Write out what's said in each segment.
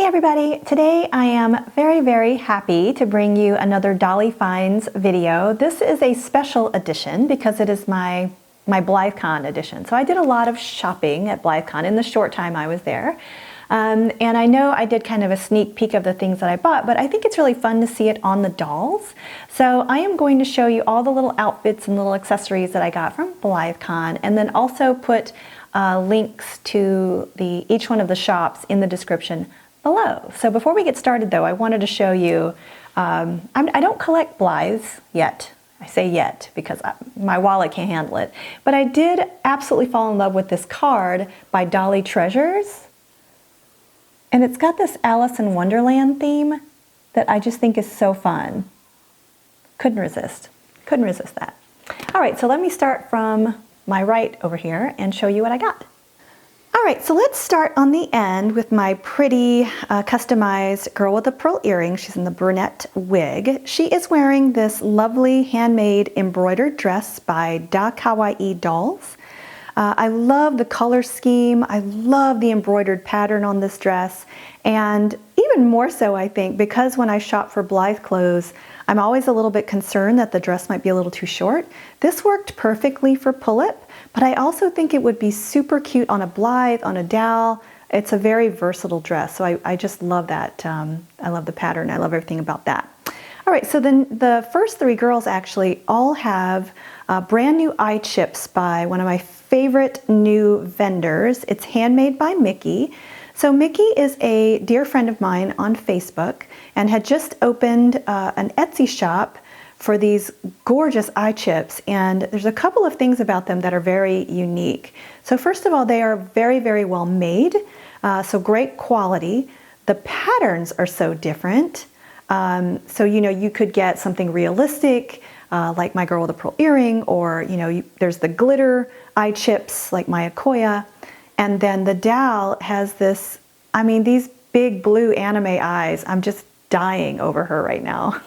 Hey everybody, today I am very happy to bring you another Dolly Finds video. This is a special edition because it is my Blythecon edition. So I did a lot of shopping at Blythecon in the short time I was there. And I know I did kind of a sneak peek of the things that I bought, but I think it's really fun to see it on the dolls. So I am going to show you all the little outfits and little accessories that I got from Blythecon, and then also put links to each one of the shops in the description below. So before we get started though, I wanted to show you, I don't collect Blythes yet. I say yet because my wallet can't handle it. But I did absolutely fall in love with this card by Dolly Treasures. And it's got this Alice in Wonderland theme that I just think is so fun. Couldn't resist that. All right, so let me start from my right over here and show you what I got. All right, so let's start on the end with my pretty customized girl with a pearl earring. She's in the brunette wig. She is wearing this lovely handmade embroidered dress by Dakawaiidolls. I love the color scheme. I love the embroidered pattern on this dress. And even more so, I think, because when I shop for Blythe clothes, I'm always a little bit concerned that the dress might be a little too short. This worked perfectly for pull-up, but I also think it would be super cute on a Blythe, on a doll. It's a very versatile dress, so I just love that. I love the pattern. I love everything about that. All right, so then the first three girls actually all have brand new eye chips by one of my favorite new vendors. It's handmade by Mickey. So Mickey is a dear friend of mine on Facebook and had just opened an Etsy shop for these gorgeous eye chips, and there's a couple of things about them that are very unique. So first of all, they are very well made, so great quality. The patterns are so different. So you could get something realistic, like my girl with a pearl earring, or there's the glitter eye chips like my Akoya, and then the doll has this, these big blue anime eyes. I'm just dying over her right now.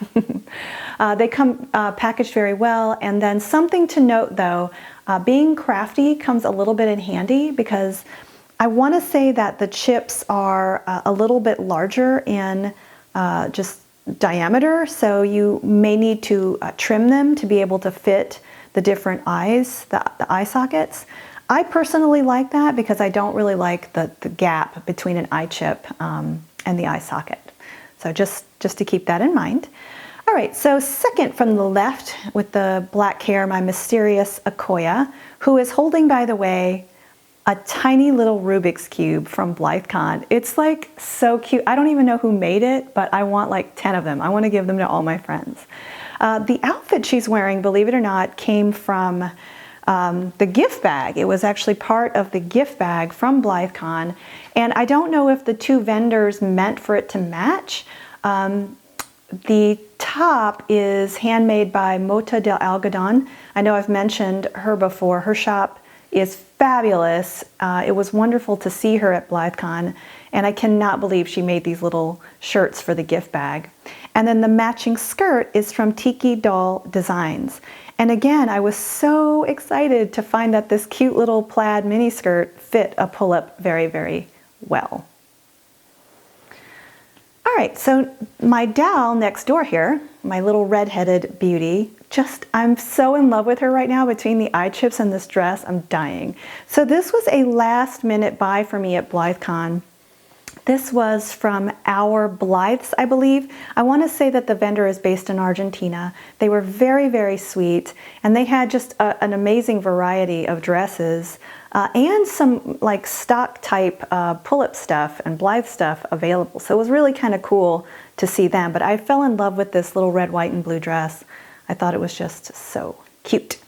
They come packaged very well. And then something to note though, being crafty comes a little bit in handy because I want to say that the chips are a little bit larger in just diameter, so you may need to trim them to be able to fit the different eyes, the eye sockets. I personally like that because I don't really like the gap between an eye chip and the eye socket. So just to keep that in mind. All right, so second from the left with the black hair, my mysterious Akoya, who is holding, by the way, a tiny little Rubik's Cube from Blythecon. It's like so cute. I don't even know who made it, but I want like 10 of them. I want to give them to all my friends. The outfit she's wearing, believe it or not, came from the gift bag. It was actually part of the gift bag from Blythecon. And I don't know if the two vendors meant for it to match. The top is handmade by Mota del Algodon. I know I've mentioned her before. Her shop is fabulous. It was wonderful to see her at Blythecon, and I cannot believe she made these little shirts for the gift bag. And then the matching skirt is from Tiki Doll Designs. And again, I was so excited to find that this cute little plaid mini skirt fit a pull-up very well. All right, so my doll next door here, my little red-headed beauty, I'm so in love with her right now. Between the eye chips and this dress, I'm dying. So this was a last-minute buy for me at Blythecon. This was from Our Blythes, I believe. I want to say that the vendor is based in Argentina. They were very sweet, and they had just an amazing variety of dresses and some like stock type pull-up stuff and Blythe stuff available. So it was really kind of cool to see them. But I fell in love with this little red, white, and blue dress. I thought it was just so cute.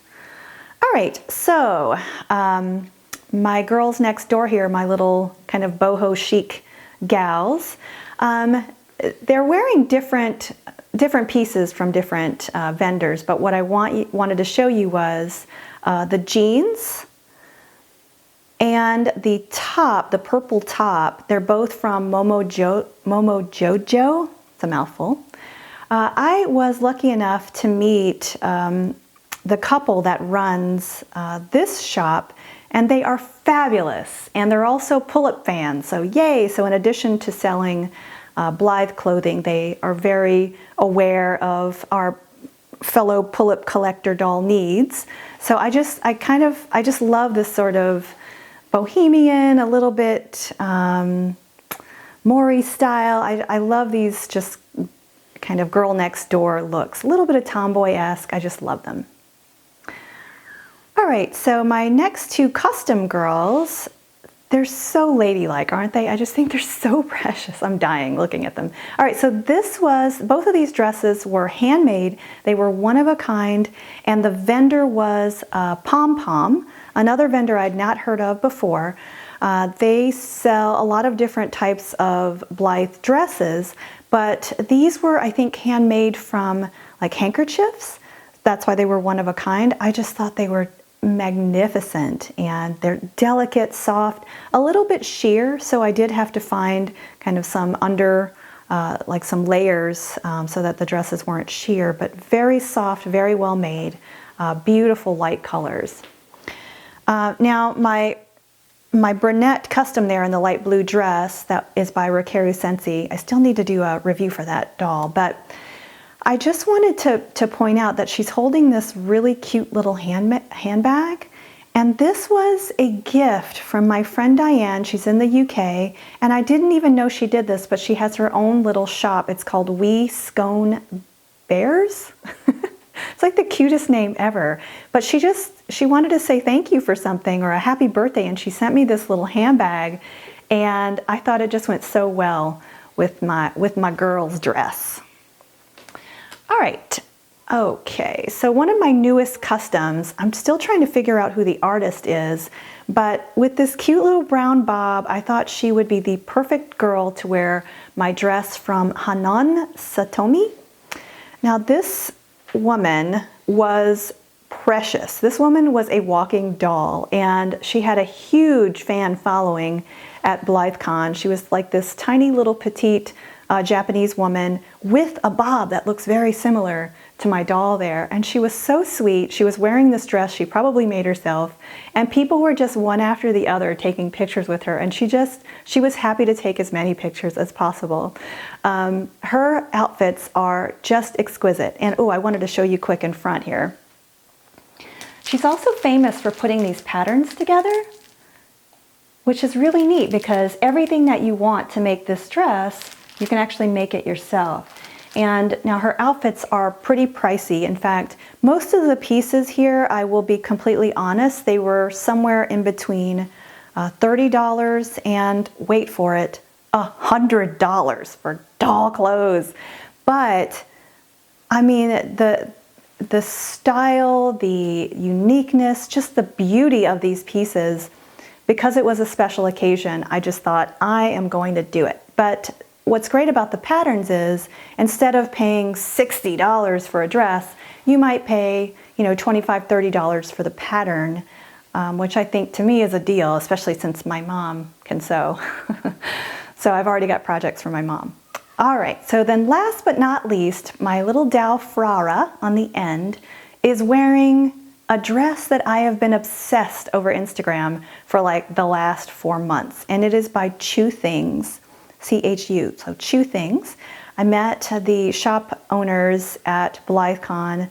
All right, so my girls next door here, my little kind of boho chic gals, they're wearing different pieces from different vendors, but what I wanted to show you was the jeans and the top, the purple top. They're both from Momo Jojo. It's a mouthful. I was lucky enough to meet the couple that runs this shop, and they are fabulous. And they're also pull-up fans, so yay! So in addition to selling Blythe clothing, they are very aware of our fellow pull-up collector doll needs. So I just love this sort of bohemian, a little bit Maury style. I love these just kind of girl next door looks, a little bit of tomboy-esque. I just love them. All right, so my next two custom girls, they're so ladylike, aren't they? I just think they're so precious. I'm dying looking at them. All right, so both of these dresses were handmade. They were one of a kind, and the vendor was Pom Pom, another vendor I'd not heard of before. They sell a lot of different types of Blythe dresses, but these were, I think, handmade from like handkerchiefs. That's why they were one of a kind. I just thought they were magnificent, and they're delicate, soft, a little bit sheer, so I did have to find kind of some like some layers so that the dresses weren't sheer, but very soft, very well made, beautiful light colors. Now my brunette custom there in the light blue dress, that is by Rikaru Sensi. I still need to do a review for that doll, but I just wanted to point out that she's holding this really cute little handbag, and this was a gift from my friend Diane. She's in the UK, and I didn't even know she did this, but she has her own little shop. It's called Wee Scone Bears. It's like the cutest name ever. But she wanted to say thank you for something or a happy birthday, and she sent me this little handbag, and I thought it just went so well with my girl's dress. All right, okay, so one of my newest customs, I'm still trying to figure out who the artist is, but with this cute little brown bob, I thought she would be the perfect girl to wear my dress from Hanan Satomi. Now this woman was precious. This woman was a walking doll, and she had a huge fan following at Blythecon. She was like this tiny little petite Japanese woman with a bob that looks very similar to my doll there, and she was so sweet. She was wearing this dress she probably made herself, and people were just one after the other taking pictures with her, and she was happy to take as many pictures as possible. Her outfits are just exquisite, and oh, I wanted to show you quick in front here. She's also famous for putting these patterns together, which is really neat because everything that you want to make this dress, you can actually make it yourself. And now her outfits are pretty pricey. In fact, most of the pieces here, I will be completely honest, they were somewhere in between $30 and, wait for it, $100 for doll clothes. But I mean, the style, the uniqueness, just the beauty of these pieces, because it was a special occasion, I just thought, I am going to do it. But what's great about the patterns is, instead of paying $60 for a dress, you might pay, $25, $30 for the pattern, which I think to me is a deal, especially since my mom can sew. So I've already got projects for my mom. All right, so then last but not least, my little Dao Frara on the end is wearing a dress that I have been obsessed over Instagram for like the last 4 months, and it is by Chu Things. CHU, so Chu Things. I met the shop owners at Blythecon.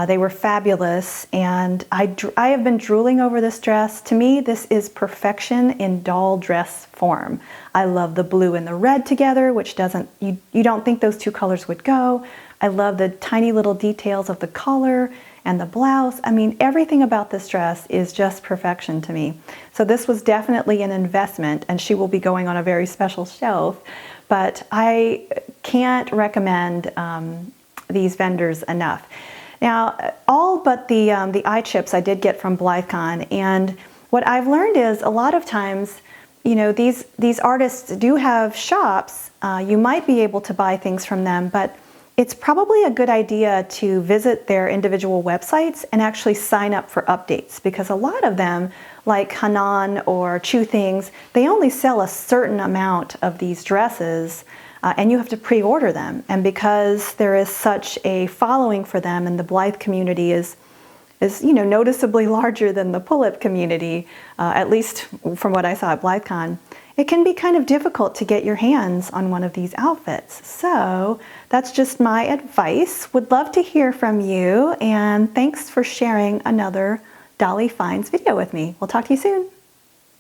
They were fabulous, and I have been drooling over this dress. To me, this is perfection in doll dress form. I love the blue and the red together, which you don't think those two colors would go. I love the tiny little details of the collar and the blouse. I mean, everything about this dress is just perfection to me. So this was definitely an investment, and she will be going on a very special shelf, but I can't recommend these vendors enough. Now, all but the eye chips I did get from Blythecon, and what I've learned is a lot of times, these artists do have shops. You might be able to buy things from them, but it's probably a good idea to visit their individual websites and actually sign up for updates, because a lot of them, like Hanan or Chu Things, they only sell a certain amount of these dresses, and you have to pre-order them. And because there is such a following for them, and the Blythe community is is, you know, noticeably larger than the pull-up community, at least from what I saw at Blythecon, it can be kind of difficult to get your hands on one of these outfits. So that's just my advice. Would love to hear from you, and thanks for sharing another Dolly Finds video with me. We'll talk to you soon.